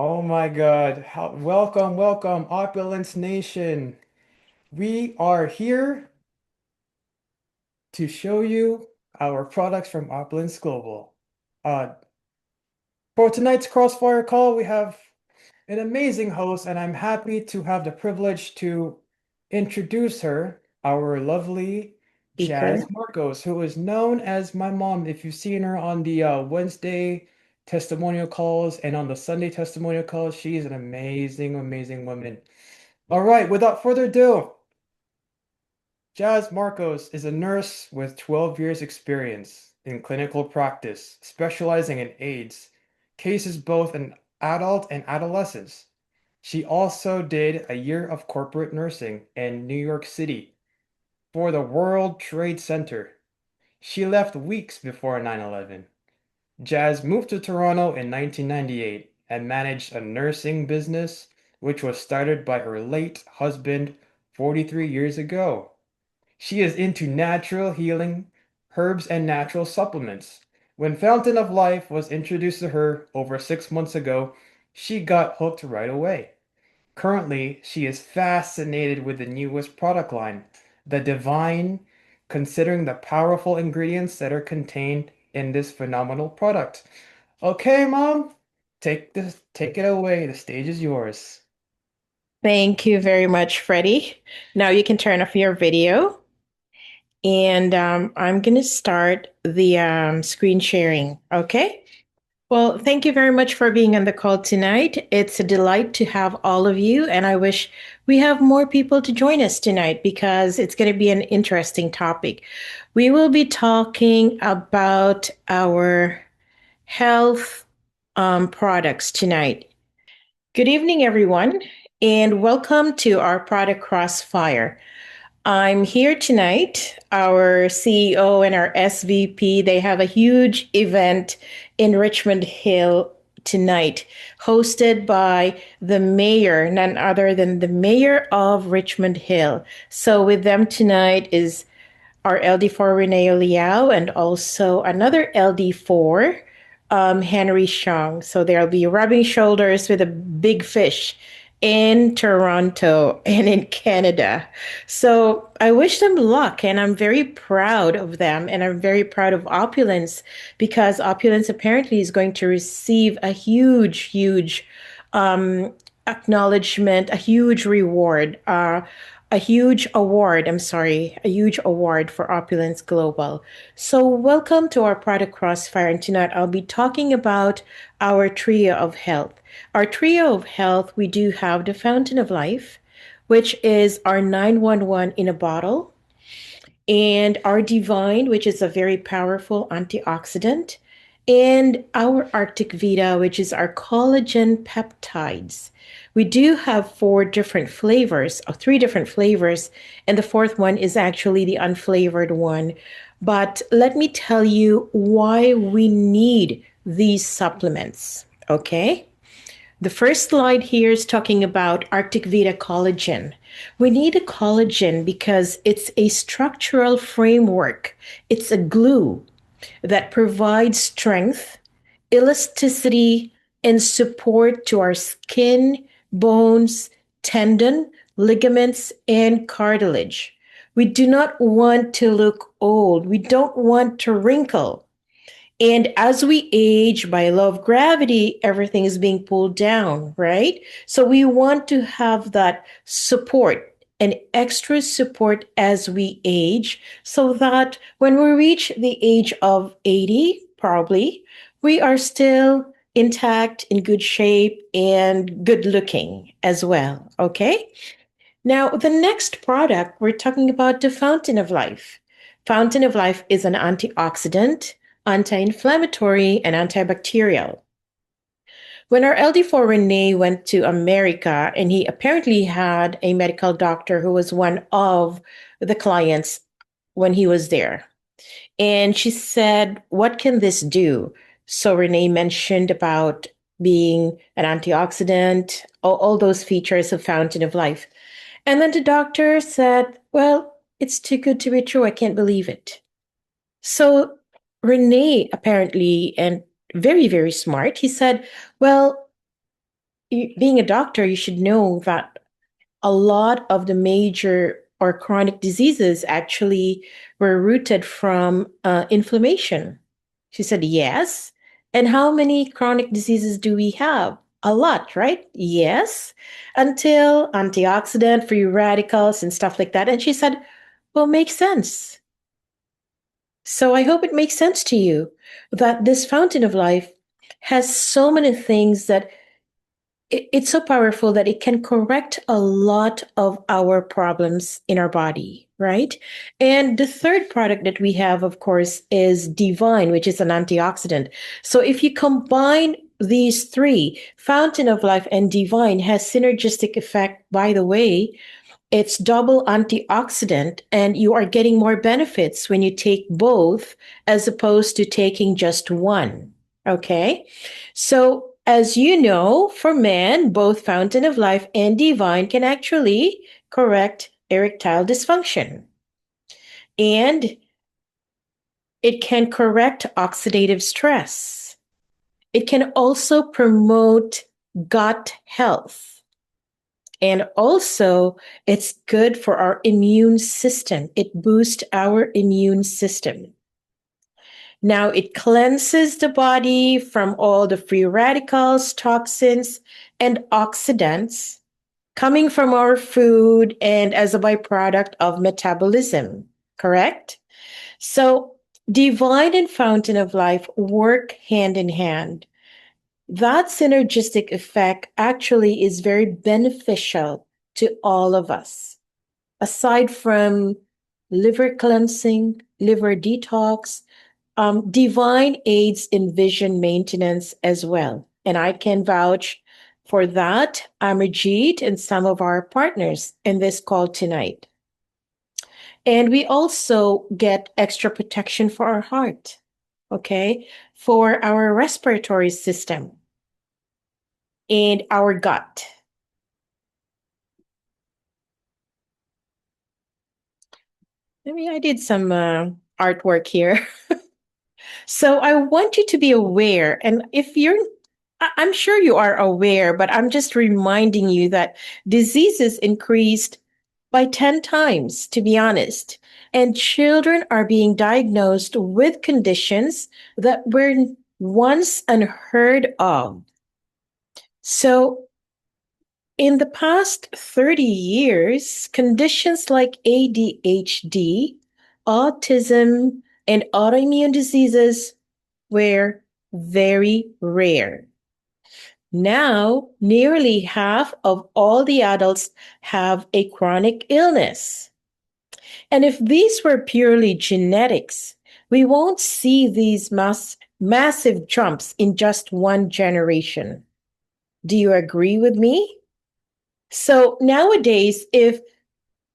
Oh my God. Welcome, welcome, Opulence Nation. We are here to show you our products from Opulence Global. Uh, for tonight's Crossfire call, we have an amazing host, and I'm happy to have the privilege to introduce her, our lovely Speaker. Jazz Marcos, who is known as my mom. If you've seen her on the Wednesday testimonial calls and on the Sunday testimonial calls, she's an amazing, amazing woman. All right, without further ado, Jazz Marcos is a nurse with 12 years experience in clinical practice, specializing in AIDS, cases both in adult and adolescents. She also did a year of corporate nursing in New York City for the World Trade Center. She left weeks before 9/11. Jazz moved to Toronto in 1998 and managed a nursing business which was started by her late husband 43 years ago. She is into natural healing, herbs, and natural supplements. When Fountain of Life was introduced to her over 6 months ago, she got hooked right away. Currently, she is fascinated with the newest product line, the Divine, considering the powerful ingredients that are contained in this phenomenal product. Okay, Mom, take it away. The stage is yours. Thank you very much, Freddie. Now you can turn off your video, and I'm going to start the screen sharing. Okay. Well, thank you very much for being on the call tonight. It's a delight to have all of you, and I wish we have more people to join us tonight because it's going to be an interesting topic. We will be talking about our health products tonight. Good evening, everyone, and welcome to our product Crossfire. I'm here tonight. Our CEO and our SVP, they have a huge event in Richmond Hill tonight, hosted by the mayor, none other than the mayor of Richmond Hill. So with them tonight is our LD4 Renee Liao and also another LD4, Henry Shang. So they'll be rubbing shoulders with a big fish in Toronto and in Canada. So I wish them luck, and I'm very proud of them, and I'm very proud of Opulence because Opulence apparently is going to receive a huge um, acknowledgement, a huge reward, a huge award. I'm sorry, a huge award for Opulence Global. So, welcome to our product Crossfire. And tonight I'll be talking about our trio of health. Our trio of health, we do have the Fountain of Life, which is our 911 in a bottle, and our Divine, which is a very powerful antioxidant, and our Arctic Vita, which is our collagen peptides. We do have four different flavors, or three different flavors, and the fourth one is actually the unflavored one. But let me tell you why we need these supplements, okay? The first slide here is talking about Arctic Vita collagen. We need a collagen because it's a structural framework. It's a glue that provides strength, elasticity, and support to our skin, bones, tendon, ligaments, and cartilage. We do not want to look old. We don't want to wrinkle. And as we age, by law of gravity, everything is being pulled down, right? So we want to have that support, an extra support as we age, so that when we reach the age of 80, probably, we are still intact, in good shape, and good looking as well. Okay. Now, the next product, we're talking about the Fountain of Life. Fountain of Life is an antioxidant, anti-inflammatory, and antibacterial. When our LD4 Renee went to America, and he apparently had a medical doctor who was one of the clients when he was there. And she said, "What can this do?" So Renee mentioned about being an antioxidant, all those features of Fountain of Life. And then the doctor said, "Well, it's too good to be true. I can't believe it." So Renee, apparently, and very, very smart, he said, "Well, being a doctor, you should know that a lot of the major or chronic diseases actually were rooted from inflammation. She said, yes. And how many chronic diseases do we have? A lot, right? Yes. Until antioxidant, free radicals, and stuff like that. And she said, well, makes sense. So I hope it makes sense to you that this fountain of life has so many things that it's so powerful that it can correct a lot of our problems in our body, right? And the third product that we have, of course, is Divine, which is an antioxidant. So if you combine these three, Fountain of Life and Divine has synergistic effect, by the way. It's double antioxidant, and you are getting more benefits when you take both as opposed to taking just one. Okay. So, as you know, for men, both Fountain of Life and Divine can actually correct erectile dysfunction. And it can correct oxidative stress. It can also promote gut health. And also, it's good for our immune system. It boosts our immune system. Now, it cleanses the body from all the free radicals, toxins, and oxidants coming from our food and as a byproduct of metabolism, correct? So, divine and fountain of life work hand in hand. That synergistic effect actually is very beneficial to all of us. Aside from liver cleansing, liver detox, Divine aids in vision maintenance as well. And I can vouch for that, Amarjeet, and some of our partners in this call tonight. And we also get extra protection for our heart, okay, for our respiratory system and our gut. I did some artwork here. So I want you to be aware. And if you're, I'm sure you are aware, but I'm just reminding you that diseases increased by 10 times, to be honest. And children are being diagnosed with conditions that were once unheard of. So in the past 30 years, conditions like ADHD, autism, and autoimmune diseases were very rare. Now, nearly half of all the adults have a chronic illness. And if these were purely genetics, we won't see these massive jumps in just one generation. Do you agree with me? So nowadays, if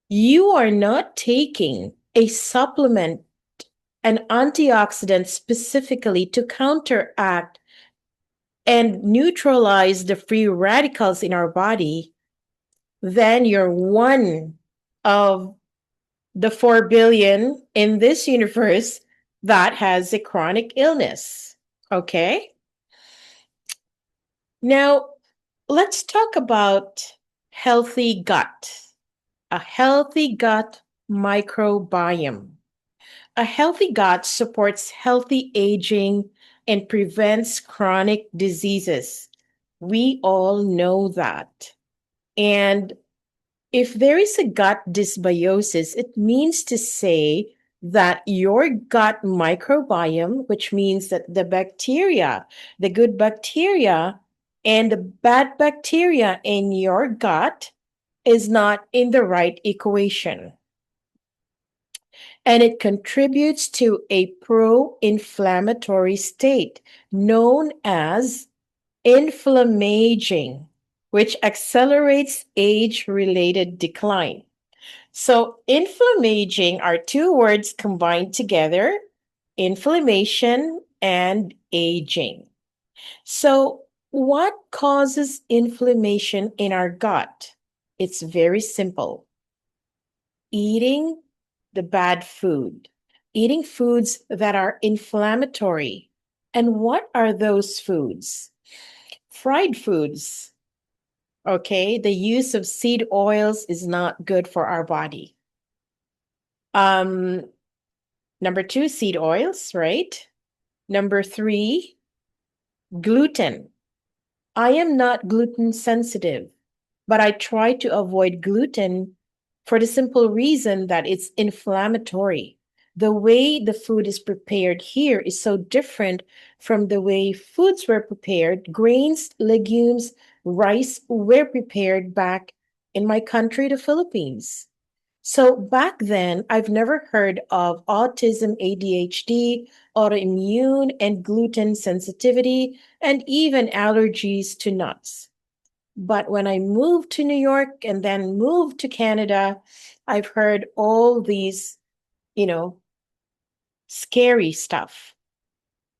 you are not taking a supplement, an antioxidant specifically to counteract and neutralize the free radicals in our body, then you're one of the 4 billion in this universe that has a chronic illness. Okay? Now, let's talk about healthy gut. A healthy gut microbiome. A healthy gut supports healthy aging and prevents chronic diseases. We all know that. And if there is a gut dysbiosis, it means to say that your gut microbiome, which means that the bacteria, the good bacteria and the bad bacteria in your gut, is not in the right equation. And it contributes to a pro inflammatory state known as inflammaging, which accelerates age related decline. So, inflammaging are two words combined together, inflammation and aging. So, what causes inflammation in our gut? It's very simple: eating the bad food, eating foods that are inflammatory. And what are those foods? Fried foods, Okay, the use of seed oils is not good for our body. Um, Number two, seed oils, right? Number three, gluten. I am not gluten sensitive, but I try to avoid gluten for the simple reason that it's inflammatory. The way the food is prepared here is so different from the way foods were prepared. Grains, legumes, rice were prepared back in my country, the Philippines. So back then, I've never heard of autism, ADHD, autoimmune, and gluten sensitivity, and even allergies to nuts. But when I moved to New York and then moved to Canada, I've heard all these, you know, scary stuff.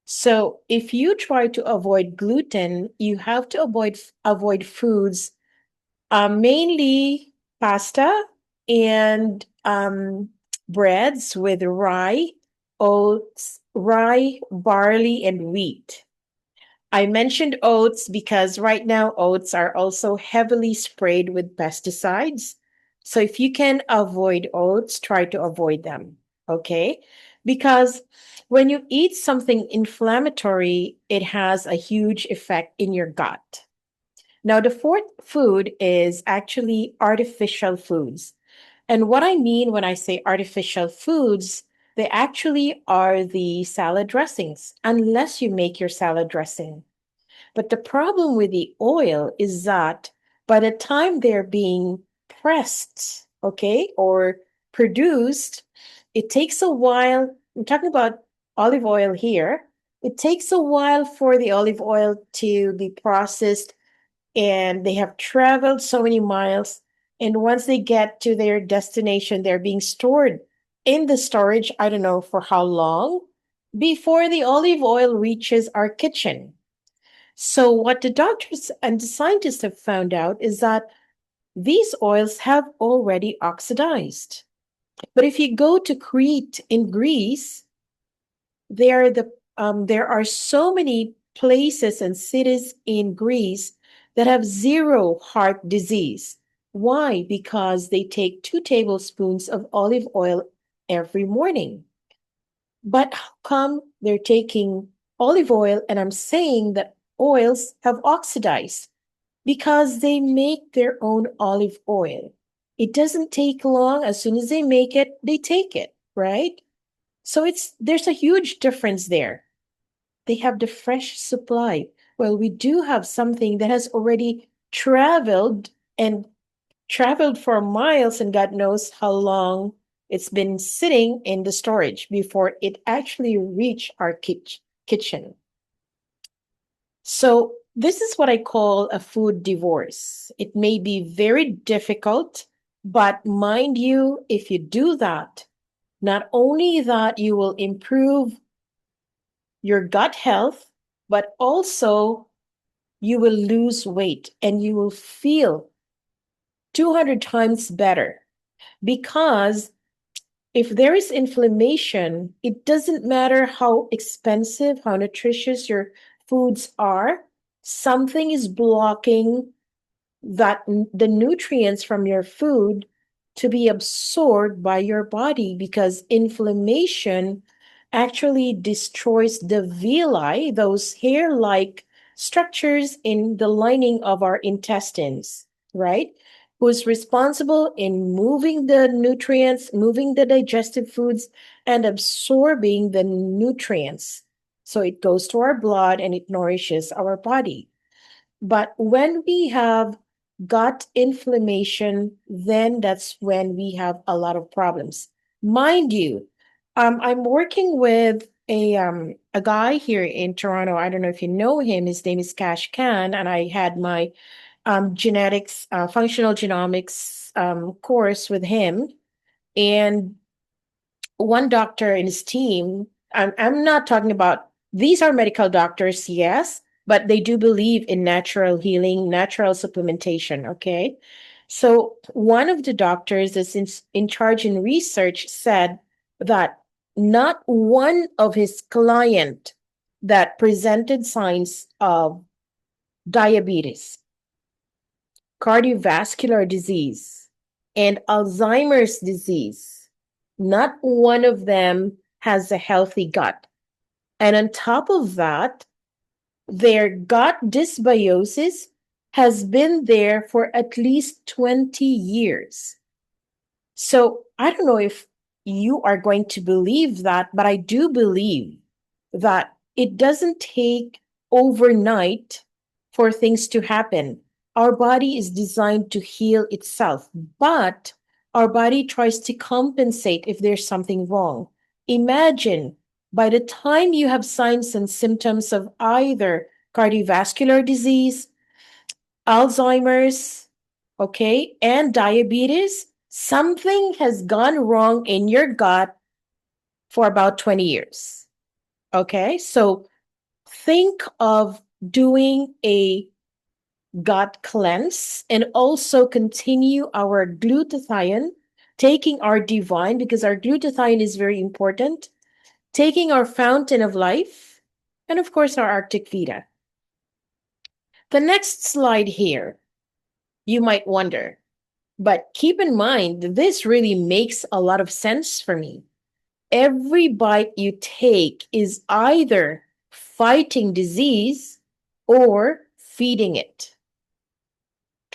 So if you try to avoid gluten, you have to avoid foods, mainly pasta and breads with rye, oats, rye, barley, and wheat. I mentioned oats because right now oats are also heavily sprayed with pesticides. So if you can avoid oats, try to avoid them. Okay? Because when you eat something inflammatory, it has a huge effect in your gut. Now, the fourth food is actually artificial foods. And what I mean when I say artificial foods, they actually are the salad dressings, unless you make your salad dressing. But the problem with the oil is that by the time they're being pressed, okay, or produced, it takes a while. I'm talking about olive oil here. It takes a while for the olive oil to be processed, and they have traveled so many miles. And once they get to their destination, they're being stored in the storage, I don't know for how long, before the olive oil reaches our kitchen. So, what the doctors and the scientists have found out is that these oils have already oxidized. But if you go to Crete in Greece, there are so many places and cities in Greece that have zero heart disease. Why? Because they take 2 tablespoons of olive oil every morning. But how come they're taking olive oil and I'm saying that oils have oxidized? Because they make their own olive oil. It doesn't take long. As soon as they make it, they take it, right? So there's a huge difference there. They have the fresh supply. Well, we do have something that has already and traveled for miles and God knows how long it's been sitting in the storage before it actually reached our kitchen. So, this is what I call a food divorce. It may be very difficult, but mind you, if you do that, not only that you will improve your gut health, but also you will lose weight and you will feel 200 times better because if there is inflammation, it doesn't matter how expensive, how nutritious your foods are, something is blocking the nutrients from your food to be absorbed by your body because inflammation actually destroys the villi, those hair-like structures in the lining of our intestines, right? Who's responsible in moving the nutrients, moving the digestive foods, and absorbing the nutrients. So it goes to our blood and it nourishes our body. But when we have gut inflammation, then that's when we have a lot of problems. Mind you, I'm working with a guy here in Toronto. I don't know if you know him. His name is Cash Khan, and I had my genetics, functional genomics course with him. And one doctor in his team, I'm not talking about these are medical doctors, yes, but they do believe in natural healing, natural supplementation. Okay. So one of the doctors that's in charge in research said that not one of his client that presented signs of diabetes cardiovascular disease, and Alzheimer's disease. Not one of them has a healthy gut. And on top of that, their gut dysbiosis has been there for at least 20 years. So I don't know if you are going to believe that, but I do believe that it doesn't take overnight for things to happen. Our body is designed to heal itself, but our body tries to compensate if there's something wrong. Imagine by the time you have signs and symptoms of either cardiovascular disease, Alzheimer's, okay, and diabetes, something has gone wrong in your gut for about 20 years. Okay, so think of doing a gut cleanse and also continue our glutathione, taking our divine, because our glutathione is very important, taking our fountain of life, and of course, our Arctic Vita. The next slide here, you might wonder, but keep in mind, this really makes a lot of sense for me. Every bite you take is either fighting disease or feeding it.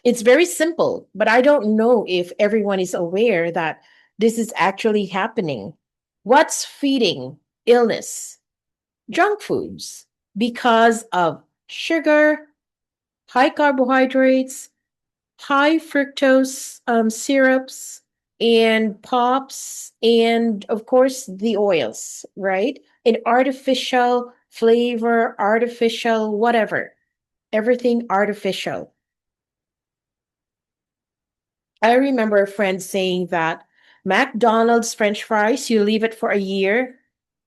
It's very simple, but I don't know if everyone is aware that this is actually happening. What's feeding illness? Junk foods, because of sugar, high carbohydrates, high fructose syrups and pops, and of course the oils, right? And artificial flavor, artificial whatever, everything artificial. I remember a friend saying that McDonald's French fries, you leave it for a year,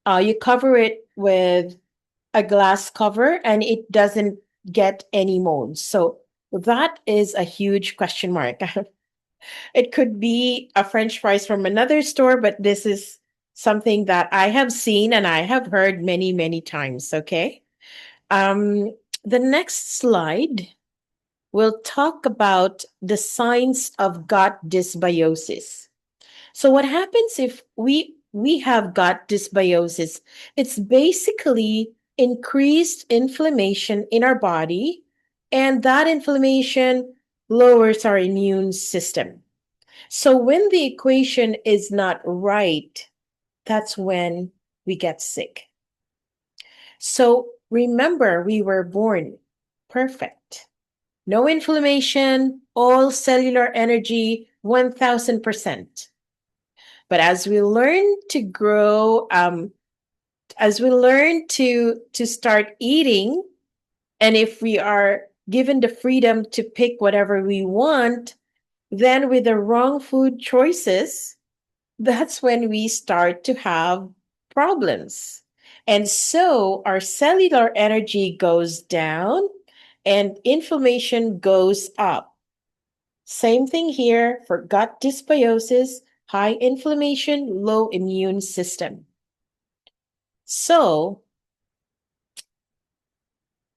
you cover it with a glass cover, and it doesn't get any molds. So that is a huge question mark. It could be a French fries from another store, but this is something that I have seen and I have heard many, many times. Okay. Um, the next slide will talk about the signs of gut dysbiosis. So what happens if we have gut dysbiosis? It's basically increased inflammation in our body, and that inflammation lowers our immune system. So when the equation is not right, that's when we get sick. So remember, we were born perfect. No inflammation, all cellular energy, 1000%. But as we learn to grow, as we learn to start eating, and if we are given the freedom to pick whatever we want, then with the wrong food choices, that's when we start to have problems. And so our cellular energy goes down and inflammation goes up. Same thing here for gut dysbiosis, high inflammation, low immune system. So,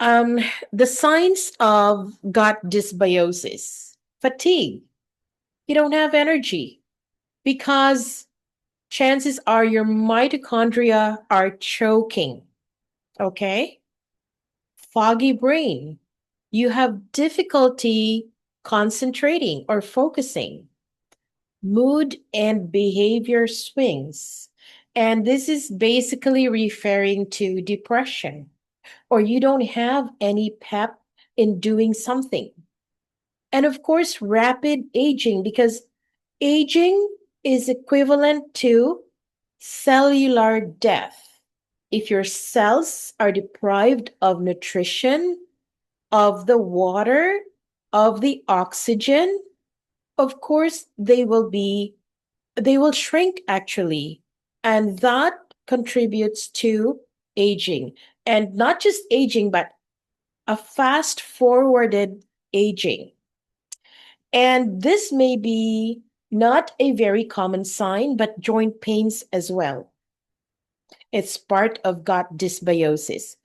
um, the signs of gut dysbiosis: fatigue. You don't have energy because chances are your mitochondria are choking. Okay. Foggy brain. You have difficulty concentrating or focusing. Mood and behavior swings. And this is basically referring to depression, or you don't have any pep in doing something. And of course, rapid aging, because aging is equivalent to cellular death. If your cells are deprived of nutrition, of the water, of the oxygen, of course, they will shrink actually. And that contributes to aging. And not just aging, but a fast forwarded aging. And this may be not a very common sign, but joint pains as well. It's part of gut dysbiosis.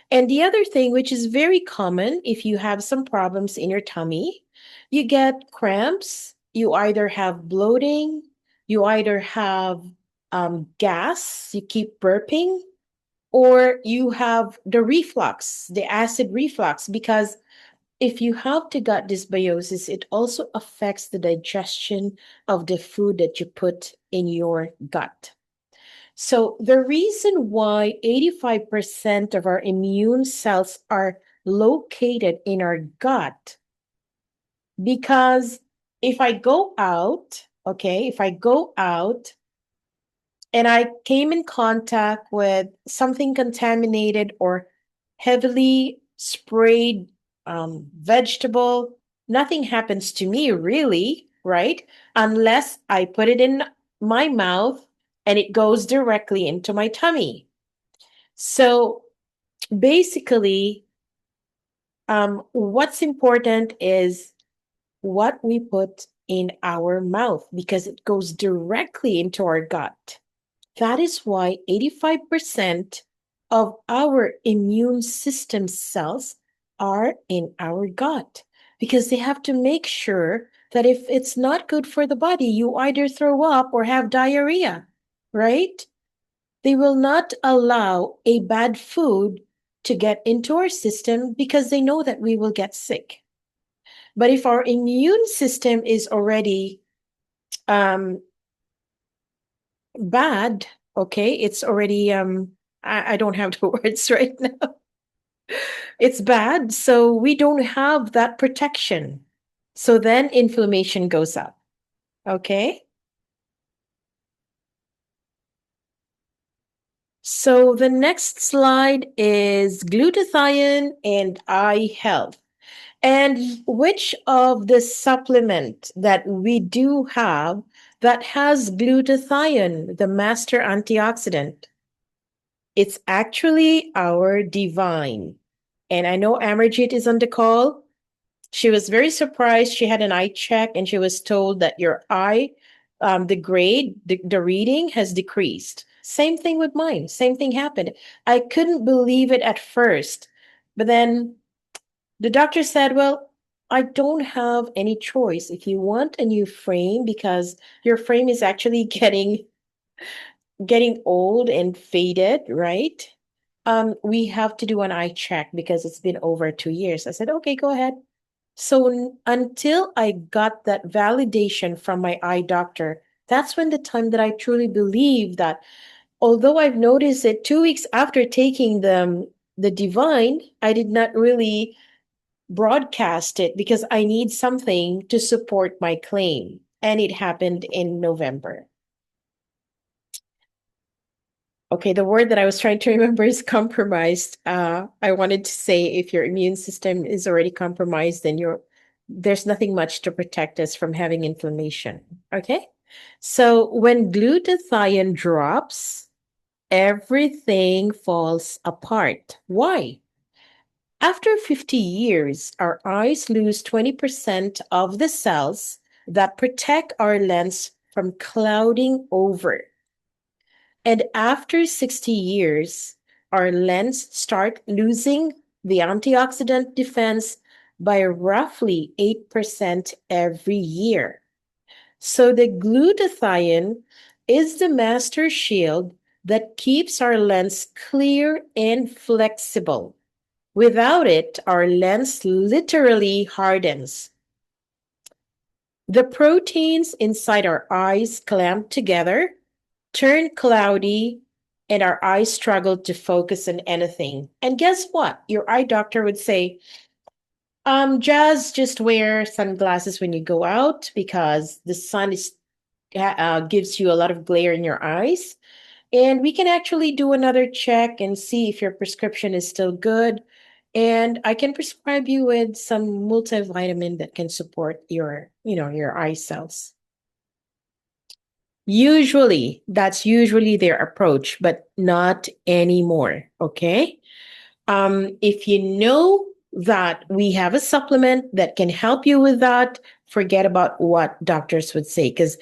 And the other thing, which is very common if you have some problems in your tummy, you get cramps, you either have bloating, you either have gas, you keep burping, or you have the reflux, the acid reflux, because if you have the gut dysbiosis, it also affects the digestion of the food that you put in your gut. So, the reason why 85% of our immune cells are located in our gut, because if I go out, okay, if I go out and I came in contact with something contaminated or heavily sprayed vegetable, nothing happens to me really, right? Unless I put it in my mouth and it goes directly into my tummy. So basically, what's important is what we put in our mouth because it goes directly into our gut. That is why 85% of our immune system cells are in our gut because they have to make sure that if it's not good for the body, you either throw up or have diarrhea, right? They will not allow a bad food to get into our system because they know that we will get sick. But if our immune system is already um, bad, okay, it's already I don't have the words right now. It's bad, so we don't have that protection. So then inflammation goes up. Okay. So the next slide is glutathione and eye health. And which of the supplement that we do have that has glutathione, the master antioxidant? It's actually our divine. And I know Amarjit is on the call. She was very surprised. She had an eye check and she was told that your eye, the grade, the reading has decreased. Same thing with mine. Same thing happened. I couldn't believe it at first. But then the doctor said, well, I don't have any choice. If you want a new frame, because your frame is actually getting old and faded, right? We have to do an eye check because it's been over 2 years. I said, okay, go ahead. So until I got that validation from my eye doctor, that's when the time that I truly believe that although I've noticed it 2 weeks after taking the divine, I did not really broadcast it because I need something to support my claim. And it happened in November. Okay, the word that I was trying to remember is compromised. I wanted to say if your immune system is already compromised, then there's nothing much to protect us from having inflammation. Okay, so when glutathione drops, everything falls apart. Why? After 50 years, our eyes lose 20% of the cells that protect our lens from clouding over. And after 60 years, our lens start losing the antioxidant defense by roughly 8% every year. So the glutathione is the master shield that keeps our lens clear and flexible. Without it, our lens literally hardens. The proteins inside our eyes clamp together, turn cloudy, and our eyes struggle to focus on anything. And guess what? Your eye doctor would say, just wear sunglasses when you go out because the sun gives you a lot of glare in your eyes. And we can actually do another check and see if your prescription is still good. And I can prescribe you with some multivitamin that can support your eye cells. Usually, that's usually their approach, but not anymore. Okay. If you know that we have a supplement that can help you with that, forget about what doctors would say because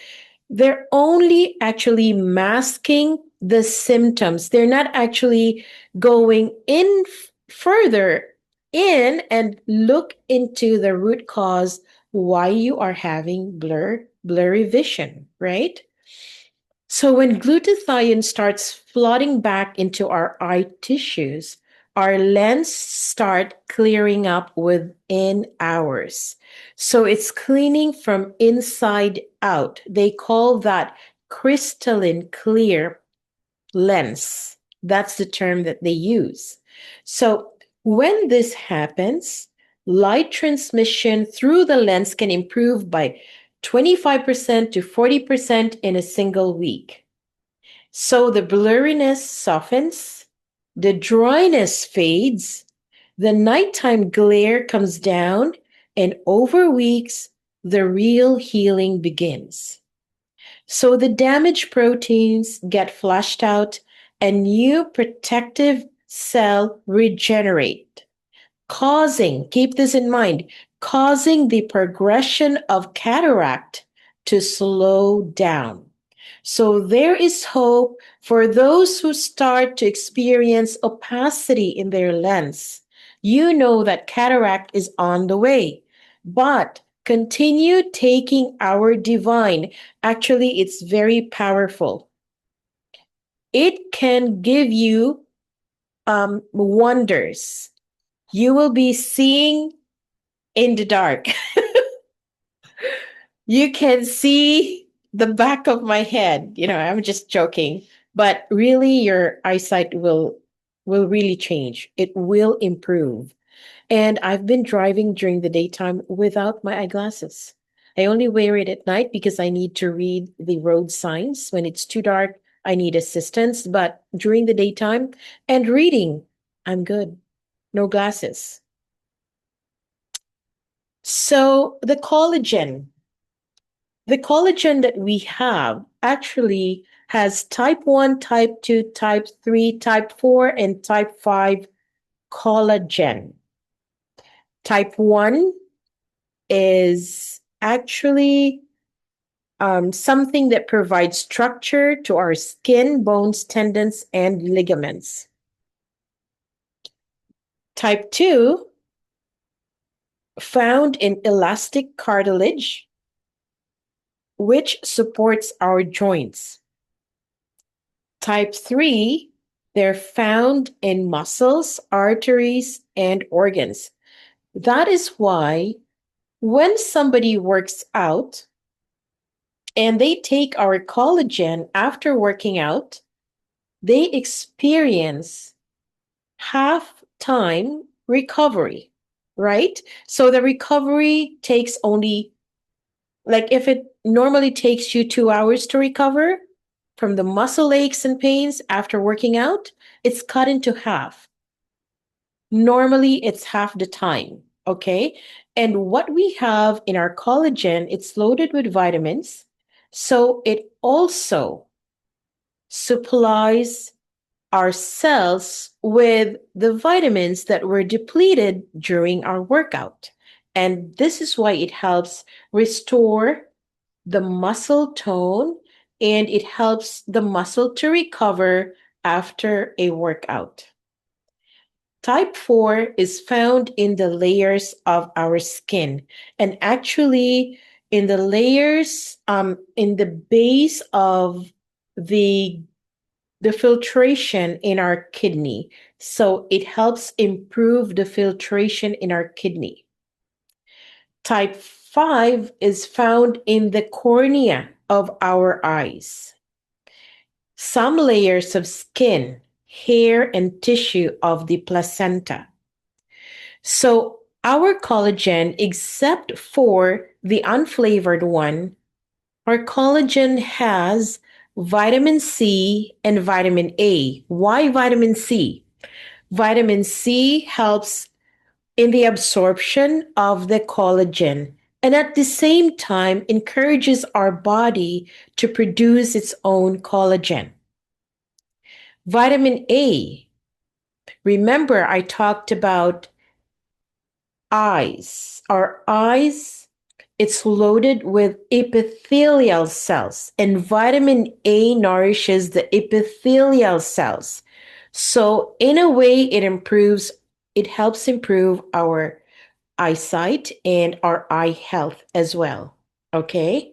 they're only actually masking the symptoms. They're not actually going in further in and look into the root cause why you are having blurry vision, right? So when glutathione starts flooding back into our eye tissues, our lens start clearing up within hours. So it's cleaning from inside out. They call that crystalline clear lens. That's the term that they use. So when this happens, light transmission through the lens can improve by 25% to 40% in a single week. So the blurriness softens, the dryness fades, the nighttime glare comes down, and over weeks, the real healing begins. So the damaged proteins get flushed out and new protective cell regenerate, causing, keep this in mind, causing the progression of cataract to slow down. So there is hope for those who start to experience opacity in their lens. You know that cataract is on the way, but continue taking our divine. Actually, it's very powerful. It can give you wonders. You will be seeing in the dark. You can see the back of my head. I'm just joking, but really your eyesight will really change. It will improve. And I've been driving during the daytime without my eyeglasses. I only wear it at night because I need to read the road signs. When it's too dark, I need assistance, but during the daytime and reading, I'm good. No glasses. So the collagen that we have actually has type 1, type 2, type 3, type 4, and type 5 collagen. Type 1 is actually something that provides structure to our skin, bones, tendons, and ligaments. Type 2, found in elastic cartilage, which supports our joints. Type 3, they're found in muscles, arteries, and organs. That is why when somebody works out and they take our collagen after working out, they experience half time recovery, right? So the recovery takes only, like if it normally takes you 2 hours to recover from the muscle aches and pains after working out, it's cut into half. Normally, it's half the time. Okay. And what we have in our collagen, it's loaded with vitamins. So it also supplies our cells with the vitamins that were depleted during our workout. And this is why it helps restore the muscle tone and it helps the muscle to recover after a workout. Type 4 is found in the layers of our skin and actually in the layers in the base of the the filtration in our kidney. So it helps improve the filtration in our kidney. Type 5 is found in the cornea of our eyes. Some layers of skin, hair, and tissue of the placenta. So our collagen, except for the unflavored one, our collagen has vitamin C and vitamin A. Why vitamin C? Vitamin C helps in the absorption of the collagen and at the same time encourages our body to produce its own collagen. Vitamin A. Remember, I talked about eyes. Our eyes, it's loaded with epithelial cells, and vitamin A nourishes the epithelial cells. So, in a way, it helps improve our eyesight and our eye health as well. Okay.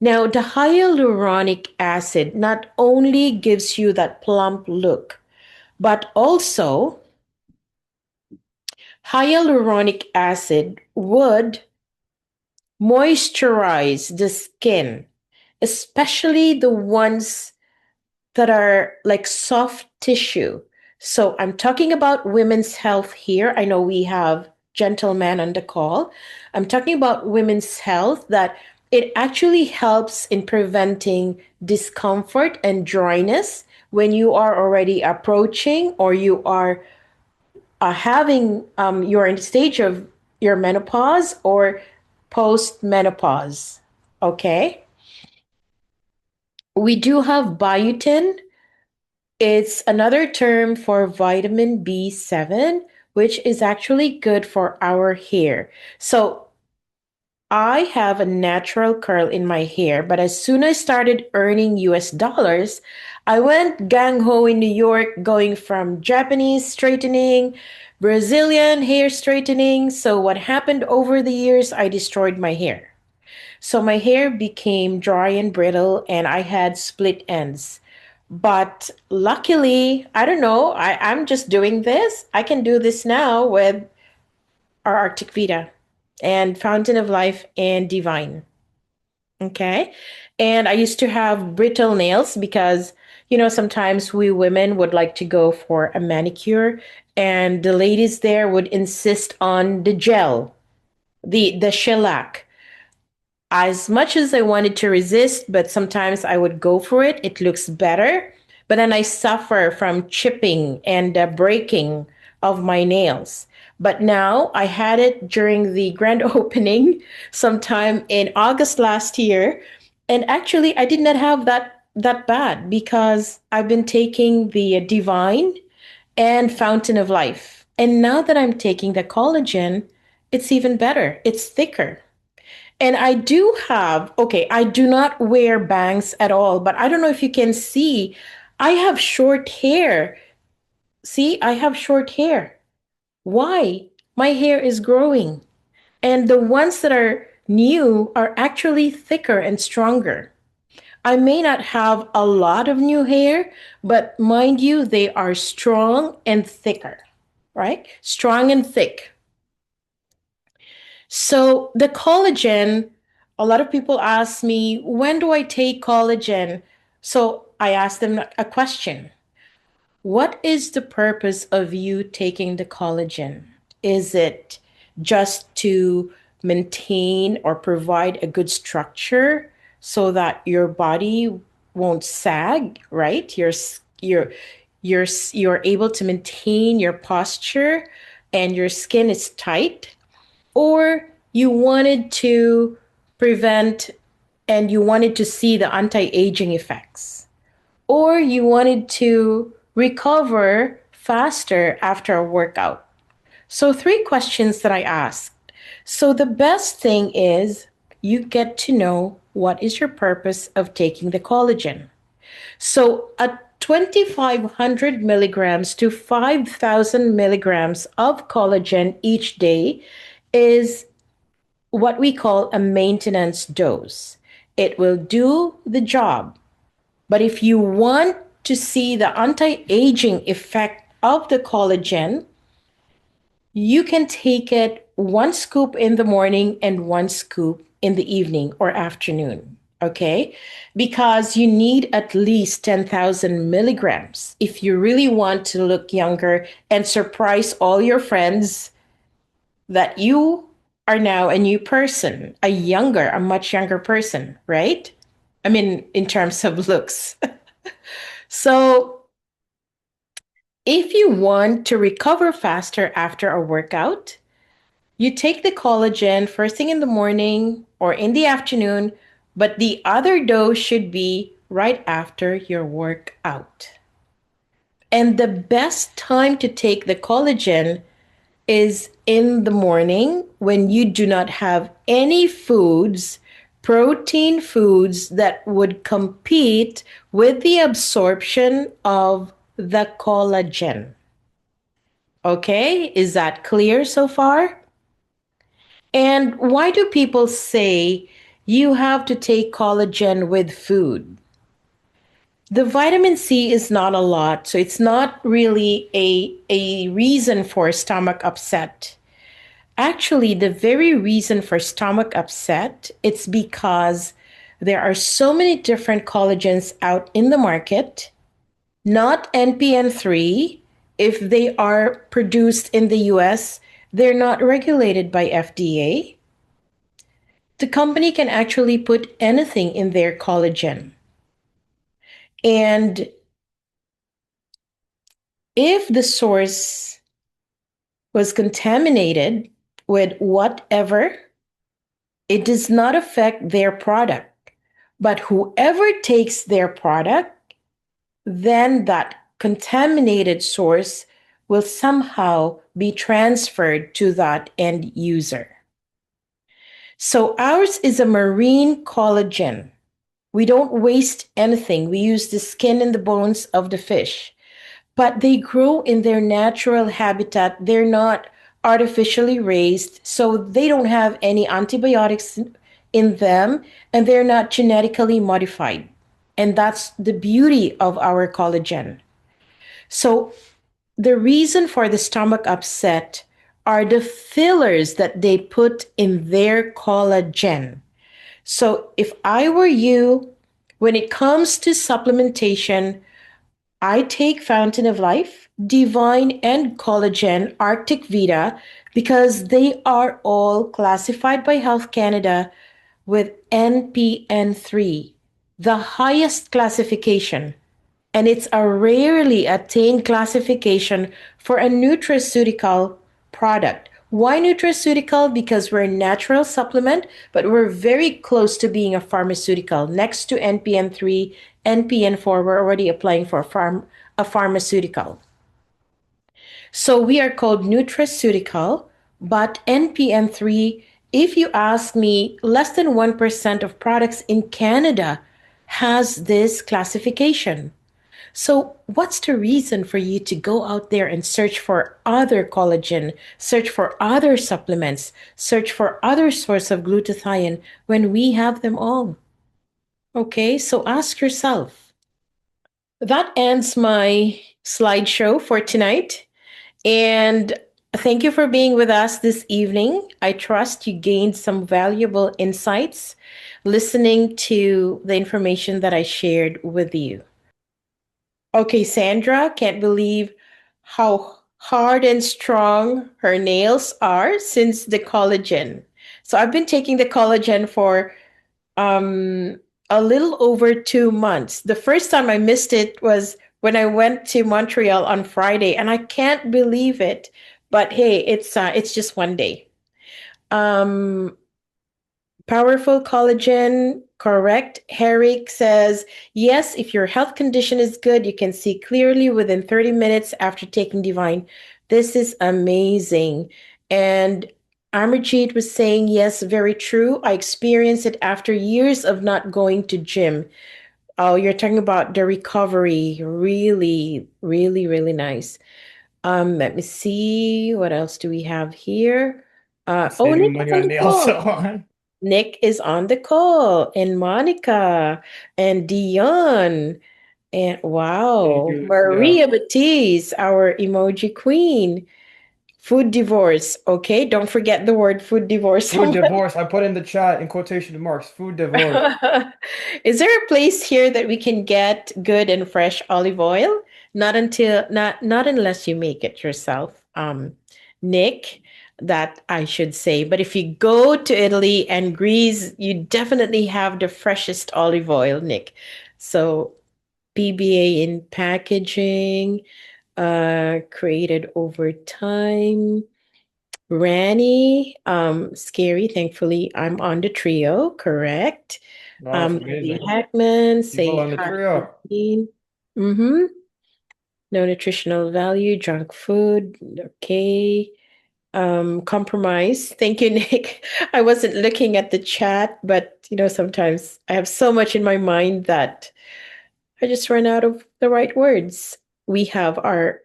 Now, the hyaluronic acid not only gives you that plump look, but also hyaluronic acid would moisturize the skin, especially the ones that are like soft tissue. So I'm talking about women's health here. I know we have gentlemen on the call. I'm talking about women's health that it actually helps in preventing discomfort and dryness when you are already approaching or you are having you're in the stage of your menopause or post menopause. Okay. We do have biotin. It's another term for vitamin B7, which is actually good for our hair. So I have a natural curl in my hair, but as soon as I started earning US dollars, I went gang ho in New York, going from Japanese straightening, Brazilian hair straightening. So what happened over the years, I destroyed my hair. So my hair became dry and brittle, and I had split ends. But luckily, I don't know, I'm just doing this. I can do this now with our Arctic Vita and Fountain of Life and Divine. Okay. And I used to have brittle nails because, sometimes we women would like to go for a manicure, and the ladies there would insist on the gel, the shellac. As much as I wanted to resist, but sometimes I would go for it. It looks better. But then I suffer from chipping and breaking of my nails. But now I had it during the grand opening sometime in August last year. And actually, I did not have that bad because I've been taking the Divine and Fountain of Life. And now that I'm taking the collagen, it's even better. It's thicker. And I do have, okay, I do not wear bangs at all, but I don't know if you can see, I have short hair. See, I have short hair. Why? My hair is growing. And the ones that are new are actually thicker and stronger. I may not have a lot of new hair, but mind you, they are strong and thicker, right? Strong and thick. So the collagen, a lot of people ask me, when do I take collagen? So I ask them a question. What is the purpose of you taking the collagen? Is it just to maintain or provide a good structure so that your body won't sag, right? You're able to maintain your posture and your skin is tight, or you wanted to prevent and you wanted to see the anti-aging effects, or you wanted to recover faster after a workout. So, three questions that I asked. So, the best thing is you get to know what is your purpose of taking the collagen. So, at 2,500 milligrams to 5,000 milligrams of collagen each day is what we call a maintenance dose. It will do the job. But if you want to see the anti aging effect of the collagen, you can take it one scoop in the morning and one scoop in the evening or afternoon. Okay. Because you need at least 10,000 milligrams if you really want to look younger and surprise all your friends that you are now a new person, a much younger person, right? I mean, in terms of looks. So, if you want to recover faster after a workout, you take the collagen first thing in the morning or in the afternoon, but the other dose should be right after your workout. And the best time to take the collagen is in the morning when you do not have any foods, protein foods that would compete with the absorption of the collagen. Okay, is that clear so far? And why do people say you have to take collagen with food? The vitamin C is not a lot, so it's not really a reason for stomach upset. Actually, the very reason for stomach upset, it's because there are so many different collagens out in the market, not NPN3. If they are produced in the US, they're not regulated by FDA. The company can actually put anything in their collagen. And if the source was contaminated with whatever, it does not affect their product. But whoever takes their product, then that contaminated source will somehow be transferred to that end user. So ours is a marine collagen. We don't waste anything. We use the skin and the bones of the fish, but they grow in their natural habitat. They're not artificially raised, so they don't have any antibiotics in them, and they're not genetically modified. And that's the beauty of our collagen. So the reason for the stomach upset are the fillers that they put in their collagen. So if I were you, when it comes to supplementation, I take Fountain of Life, Divine, and Collagen Arctic Vita because they are all classified by Health Canada with NPN3, the highest classification. And it's a rarely attained classification for a nutraceutical product. Why nutraceutical? Because we're a natural supplement, but we're very close to being a pharmaceutical. Next to NPN3, NPN4, we're already applying for a pharmaceutical. So we are called nutraceutical, but NPN3, if you ask me, less than 1% of products in Canada has this classification. So, what's the reason for you to go out there and search for other collagen, search for other supplements, search for other source of glutathione when we have them all? Okay, so ask yourself. That ends my slideshow for tonight. And thank you for being with us this evening. I trust you gained some valuable insights listening to the information that I shared with you. Okay, Sandra, can't believe how hard and strong her nails are since the collagen. So I've been taking the collagen for um a little over 2 months. The first time I missed it was when I went to Montreal on Friday, and I can't believe it. But hey, it's just one day. Um, Powerful collagen, correct. Herrick says, yes, if your health condition is good, you can see clearly within 30 minutes after taking Divine. This is amazing. And Amarjeet was saying, yes, very true. I experienced it after years of not going to gym. Oh, you're talking about the recovery. Really, really, really nice. Let me see. What else do we have here? Oh, Saving Nick is money on on the nails. call. So Nick is on the call, and Monica, and Dion, and thank wow, you. Yeah. Maria Batiste, our emoji queen. Food divorce. Okay, don't forget the word food divorce. Food divorce. I put in the chat in quotation marks. Food divorce. Is there a place here that we can get good and fresh olive oil? Not unless you make it yourself, Nick, that I should say. But if you go to Italy and Greece, you definitely have the freshest olive oil, Nick. So PBA in packaging, created over time. Rani, scary. Thankfully, I'm on the trio, correct? Oh, that's Lee amazing. Hackman, You go say on the hi. trio. Mm-hmm. No nutritional value, junk food. Okay. Compromise. Thank you, Nick. I wasn't looking at the chat, but sometimes I have so much in my mind that I just run out of the right words. We have our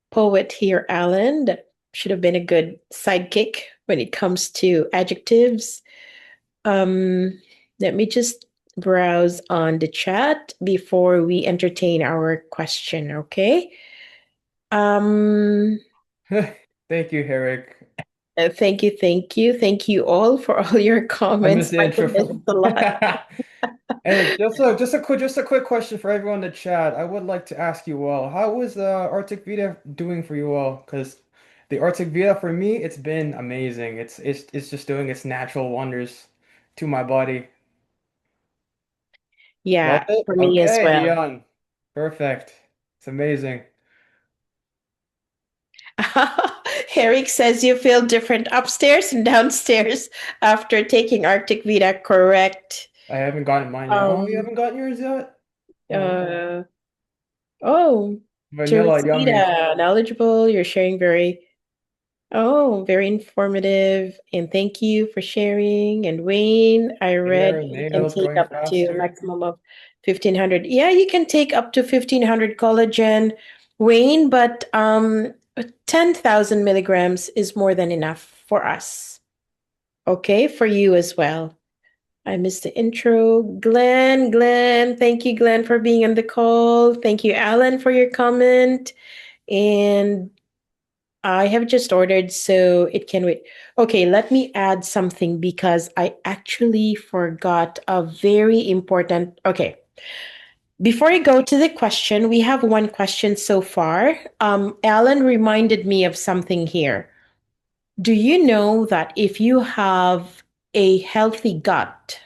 poet here, Alan, that should have been a good sidekick when it comes to adjectives. Um, Let me just browse on the chat before we entertain our question, okay? Um, Thank you, Herrick. Thank you, thank you. Thank you all for all your I missed comments. the My intro goodness, from. it's a lot. Hey, just a quick question for everyone in the chat. I would like to ask you all, how is Arctic Vita doing for you all? Because the Arctic Vita for me, it's been amazing. It's just doing its natural wonders to my body. Love Yeah, it. for me as Okay, well. Dion. Perfect. It's amazing. Eric says you feel different upstairs and downstairs after taking Arctic Vita, correct? I haven't gotten mine yet. Oh, you Um, haven't gotten yours yet? Oh, uh, oh, vanilla yummy. Teresita, knowledgeable. You're sharing very informative. And thank you for sharing. And Wayne, I read There, you can nails take growing up to a faster. maximum of 1500. Yeah, you can take up to 1500 collagen, Wayne, but 10,000 milligrams is more than enough for us. Okay, for you as well. I missed the intro. Glenn, thank you, Glenn, for being on the call. Thank you, Alan, for your comment. And I have just ordered, so it can wait. Okay, let me add something because I actually forgot a very important. Okay, before I go to the question, we have one question so far. Alan reminded me of something here. Do you know that if you have a healthy gut,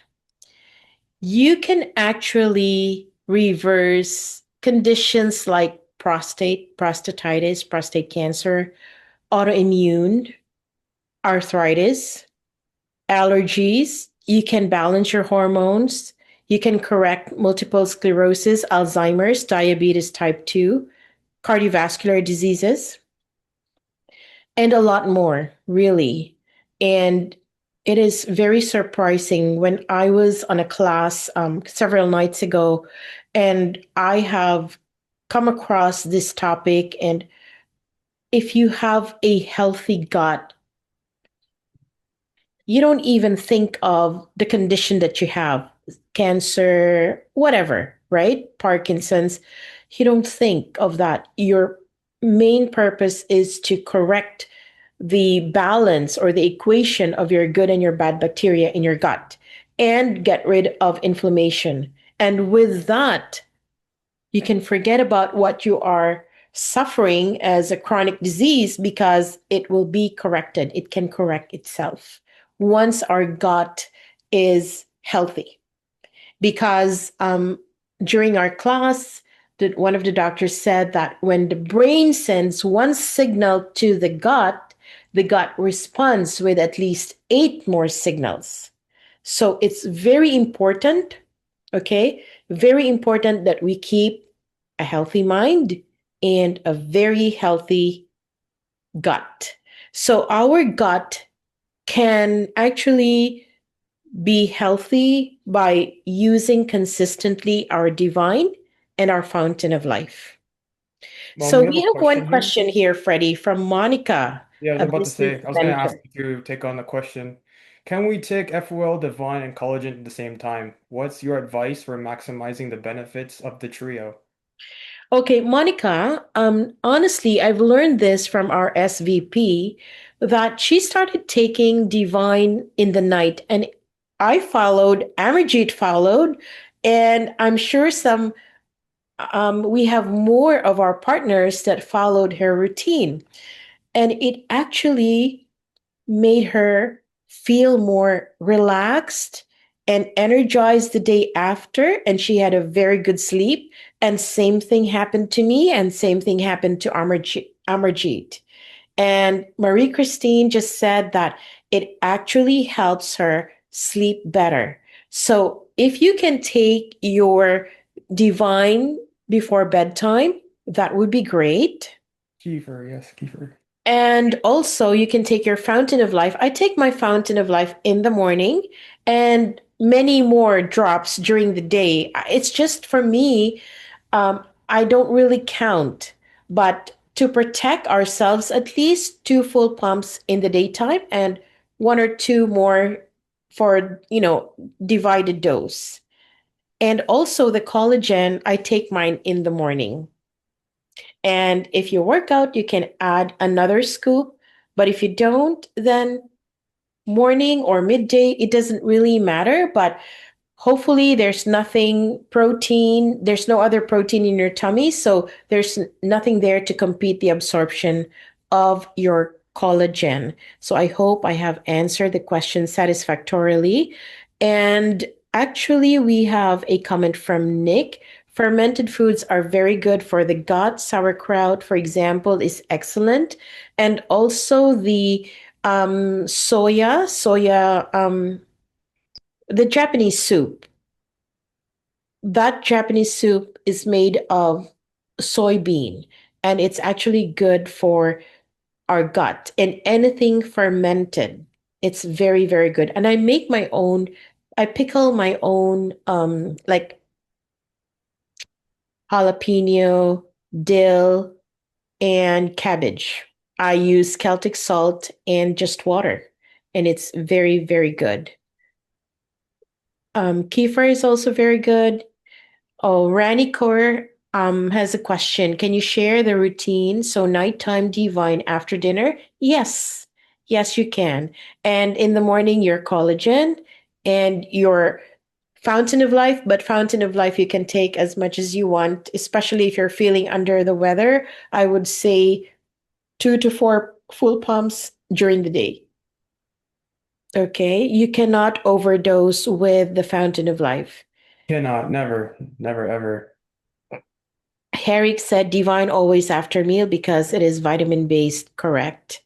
you can actually reverse conditions like prostatitis, prostate cancer, autoimmune, arthritis, allergies. You can balance your hormones. You can correct multiple sclerosis, Alzheimer's, diabetes type 2, cardiovascular diseases, and a lot more, really. And it is very surprising when I was on a class several nights ago, and I have come across this topic. And if you have a healthy gut, you don't even think of the condition that you have, cancer, whatever, right? Parkinson's. You don't think of that. Your main purpose is to correct the balance or the equation of your good and your bad bacteria in your gut and get rid of inflammation. And with that, you can forget about what you are suffering as a chronic disease because it will be corrected. It can correct itself once our gut is healthy. Because during our class, one of the doctors said that when the brain sends one signal to the gut responds with at least eight more signals. So it's very important, okay? Very important that we keep a healthy mind and a very healthy gut. So our gut can actually be healthy by using consistently our divine and our fountain of life. So We have we a have one question here. question here, Freddie, from Monica, Yeah, I was a about to business say, I was going to ask mentor. you to take on the question. Can we take FOL, Divine, and Collagen at the same time? What's your advice for maximizing the benefits of the trio? Okay, Monica, honestly, I've learned this from our SVP that she started taking Divine in the night, and I followed, Amarjeet followed, and I'm sure we have more of our partners that followed her routine. And it actually made her feel more relaxed and energized the day after. And she had a very good sleep. And same thing happened to me, and same thing happened to Amarjeet. And Marie Christine just said that it actually helps her sleep better. So if you can take your divine before bedtime, that would be great. Kiefer, yes, Kiefer. And also, you can take your fountain of life. I take my fountain of life in the morning and many more drops during the day. It's just for me, I don't really count, but to protect ourselves, at least two full pumps in the daytime and one or two more for, divided dose. And also the collagen, I take mine in the morning. And if you work out, you can add another scoop. But if you don't, then morning or midday, it doesn't really matter. But hopefully there's no other protein in your tummy, so there's nothing there to compete the absorption of your collagen. So I hope I have answered the question satisfactorily. And actually, we have a comment from Nick. Fermented foods are very good for the gut. Sauerkraut, for example, is excellent. And also the the Japanese soup. That Japanese soup is made of soybean, and it's actually good for our gut. And anything fermented, it's very, very good. And I make my own, I pickle my own, like jalapeno, dill, and cabbage. I use Celtic salt and just water, and it's very, very good. Kefir is also very good. Oh, Rani Kaur has a question. Can you share the routine? So nighttime divine after dinner? Yes. Yes, you can. And in the morning, your collagen and your fountain of life. But fountain of life, you can take as much as you want, especially if you're feeling under the weather. I would say 2 to 4 full pumps during the day. Okay. You cannot overdose with the fountain of life. Cannot, never, never, ever. Herrick said divine always after meal because it is vitamin based, correct?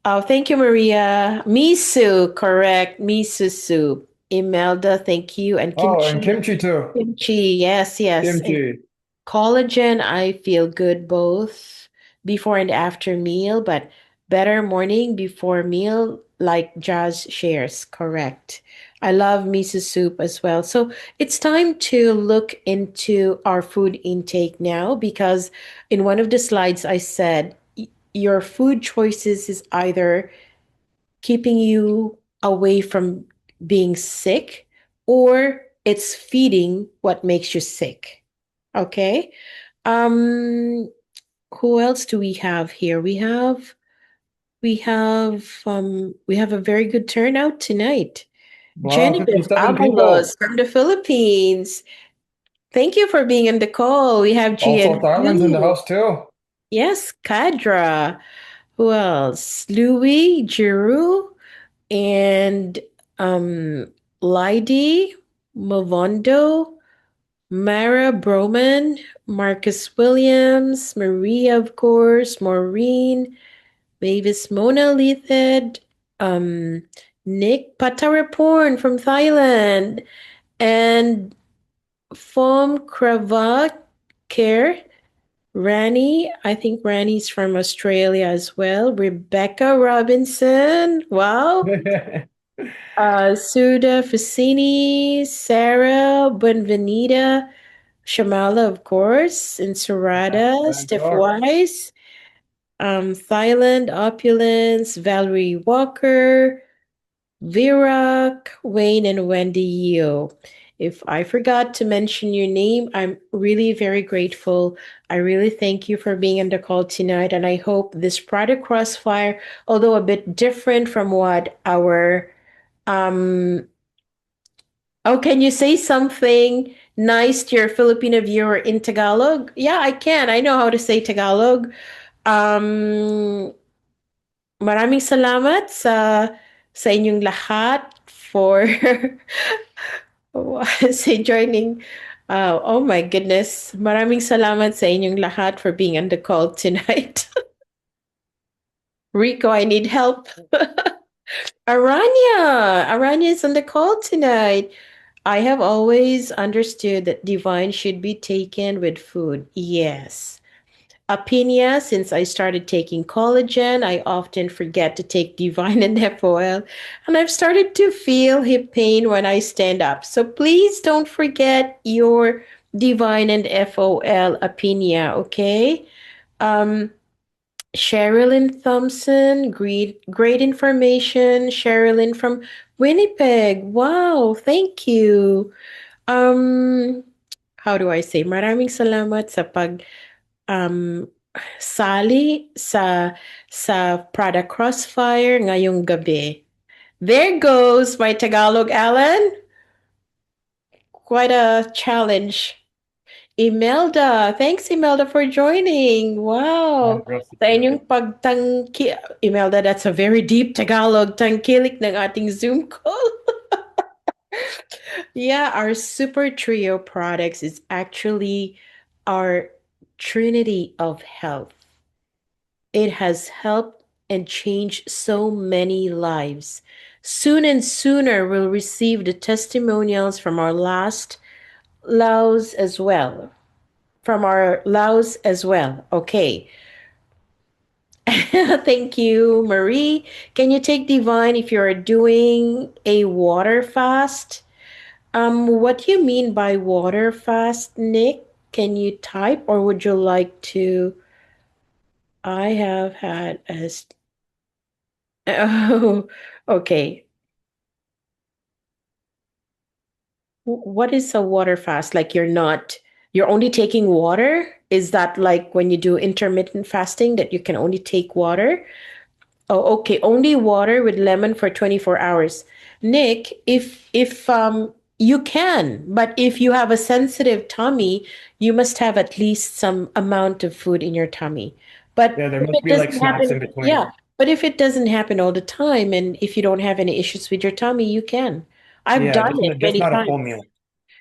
Oh, thank you, Maria. Miso, correct. Miso soup. Imelda, thank you. And Oh, and kimchi. kimchi too. Kimchi, yes, yes. And Kimchi. collagen, I feel good both before and after meal, but better morning before meal, like Jazz shares. Correct. I love miso soup as well. So it's time to look into our food intake now because in one of the slides I said your food choices is either keeping you away from being sick or it's feeding what makes you sick. Okay. Um, who else do we have here? We have a very good turnout tonight. Wow, Genevieve 57 Avalos people. from the Philippines. Thank you for being on the call. We have Also, Thailand's in the GNQ. house too. Yes, Kadra. Who else? Louis, Giroux, and um Lydie, Mavondo, Mara Broman, Marcus Williams, Maria, of course, Maureen, Mavis Mona Lethid, um, Nick Pataraporn from Thailand, and Fom Kravat Care. Rani, I think Rani's from Australia as well. Rebecca Robinson, wow. Suda Fassini, Sarah Bonvenita, Shamala, of course, and Sarada, Steph Bangkok. Wise, Thailand, Opulence, Valerie Walker, Virak, Wayne, and Wendy Yeo. If I forgot to mention your name, I'm really very grateful. I really thank you for being on the call tonight, and I hope this product Crossfire, although a bit different from what our um oh, can you say something nice to your Filipino viewer in Tagalog? Yeah, I can. I know how to say Tagalog. Um, Maraming salamat sa inyong lahat for say joining. Oh my goodness. Maraming salamat sa inyong lahat for being on the call tonight. Rico, I need help. Aranya is on the call tonight. I have always understood that divine should be taken with food. Yes. Apinia, since I started taking collagen, I often forget to take divine and FOL, and I've started to feel hip pain when I stand up. So please don't forget your divine and FOL, Apinia, okay? Um, Sherilyn Thompson, great information. Sherilyn from Winnipeg. Wow, thank you. Um, how do I say? Maraming salamat sa pag um sali sa Prada Crossfire ngayong gabi. There goes my Tagalog, Alan. Quite a challenge. Imelda, thanks Imelda for joining. Wow. Sa inyong pagtangki, Imelda, that's a very deep Tagalog tangkilik ng ating Zoom call. Yeah, our Super Trio products is actually our trinity of health. It has helped and changed so many lives. Soon and sooner, we'll receive the testimonials from our last Laos as well. From our Laos as well. Okay. Thank you, Marie. Can you take Divine if you're doing a water fast? What do you mean by water fast, Nick? Can you type or would you like to? I have had a. Oh, okay. What is a water fast? Like you're only taking water? Is that like when you do intermittent fasting that you can only take water? Oh, okay. Only water with lemon for 24 hours. Nick, if you can, but if you have a sensitive tummy, you must have at least some amount of food in your tummy. But Yeah, there if must it be like doesn't snacks happen, in between. yeah. But if it doesn't happen all the time, and if you don't have any issues with your tummy, you can. I've Yeah, done it just many not a times. full meal.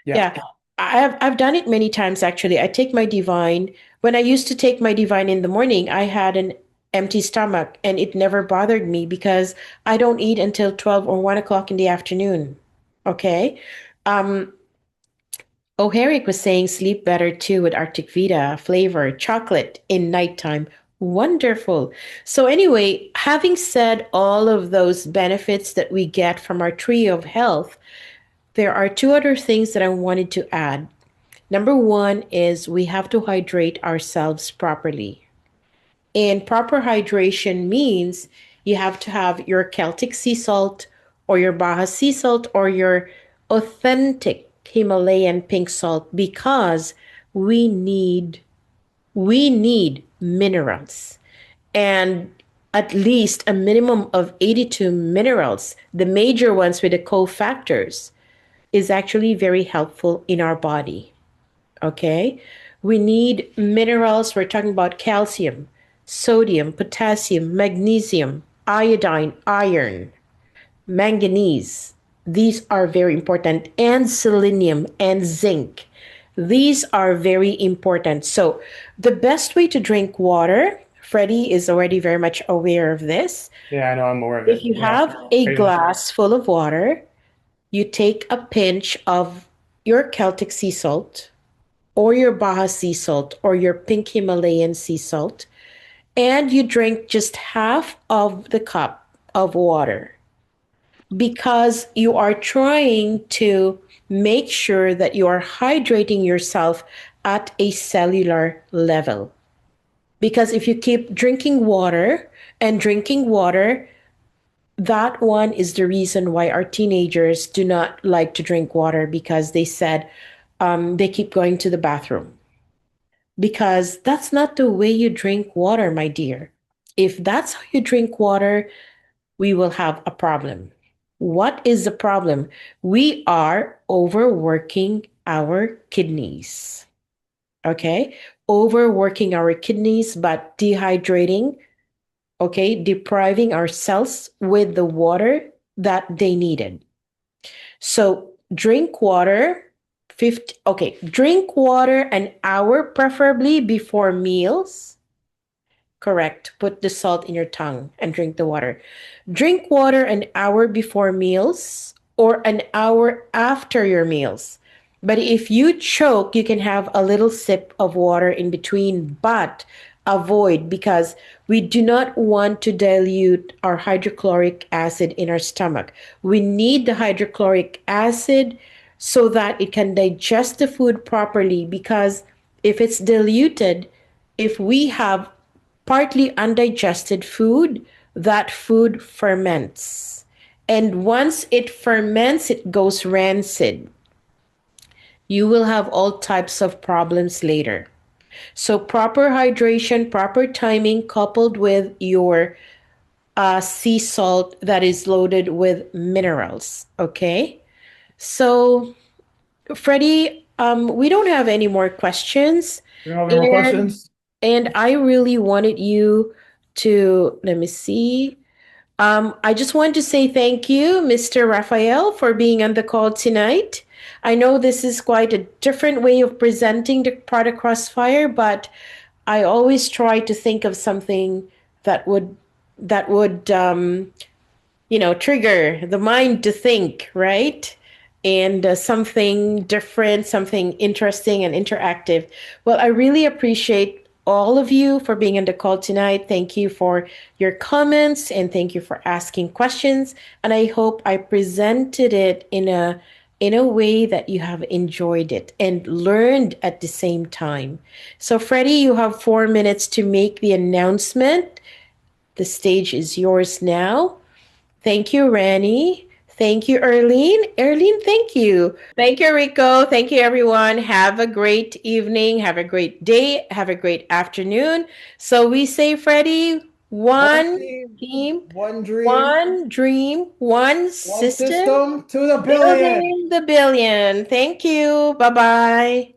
Yeah. Yeah, I've done it many times actually. I take my Divine. When I used to take my Divine in the morning, I had an empty stomach and it never bothered me because I don't eat until 12 or 1 o'clock in the afternoon. Okay. Um, O'Herrick was saying sleep better too with Arctic Vita flavor, chocolate in nighttime. Wonderful. So, anyway, having said all of those benefits that we get from our tree of health, there are two other things that I wanted to add. Number one is we have to hydrate ourselves properly. And proper hydration means you have to have your Celtic sea salt or your Baja sea salt or your authentic Himalayan pink salt because we need we need minerals and at least a minimum of 82 minerals, the major ones with the cofactors, is actually very helpful in our body. Okay. We need minerals. We're talking about calcium, sodium, potassium, magnesium, iodine, iron, manganese. These are very important, and selenium and zinc. These are very important. So, the best way to drink water, Freddie is already very much aware of this. Yeah, I know, I'm aware of If it. you Yeah. have a Pretty much. glass full of water, you take a pinch of your Celtic sea salt or your Baja sea salt or your pink Himalayan sea salt, and you drink just half of the cup of water because you are trying to make sure that you are hydrating yourself at a cellular level. Because if you keep drinking water and drinking water, that one is the reason why our teenagers do not like to drink water because they said they keep going to the bathroom because that's not the way you drink water, my dear. If that's how you drink water, we will have a problem. What is the problem? We are overworking our kidneys. Okay? Overworking our kidneys, but dehydrating, okay? Depriving our cells with the water that they needed. So drink water 50, okay, drink water an hour preferably before meals. Correct. Put the salt in your tongue and drink the water. Drink water an hour before meals or an hour after your meals. But if you choke, you can have a little sip of water in between, but avoid because we do not want to dilute our hydrochloric acid in our stomach. We need the hydrochloric acid so that it can digest the food properly because if it's diluted, if we have partly undigested food, that food ferments. And once it ferments, it goes rancid. You will have all types of problems later. So, proper hydration, proper timing, coupled with your sea salt that is loaded with minerals. Okay. So, Freddie, we don't have any more questions. You don't have any more And questions? I really wanted you to, let me see. I just want to say thank you, Mr. Raphael, for being on the call tonight. I know this is quite a different way of presenting the product Crossfire, but I always try to think of something that would trigger the mind to think, right? And something different, something interesting and interactive. Well, I really appreciate all of you for being on the call tonight. Thank you for your comments and thank you for asking questions. And I hope I presented it in a way that you have enjoyed it and learned at the same time. So, Freddie, you have 4 minutes to make the announcement. The stage is yours now. Thank you, Rani. Thank you, Erlene. Erlene, thank you. Thank you, Rico. Thank you, everyone. Have a great evening. Have a great day. Have a great afternoon. So we say, Freddie, One one team, team, one dream, one dream, one one system, system to the billion. building the billion. Thank you. Bye bye.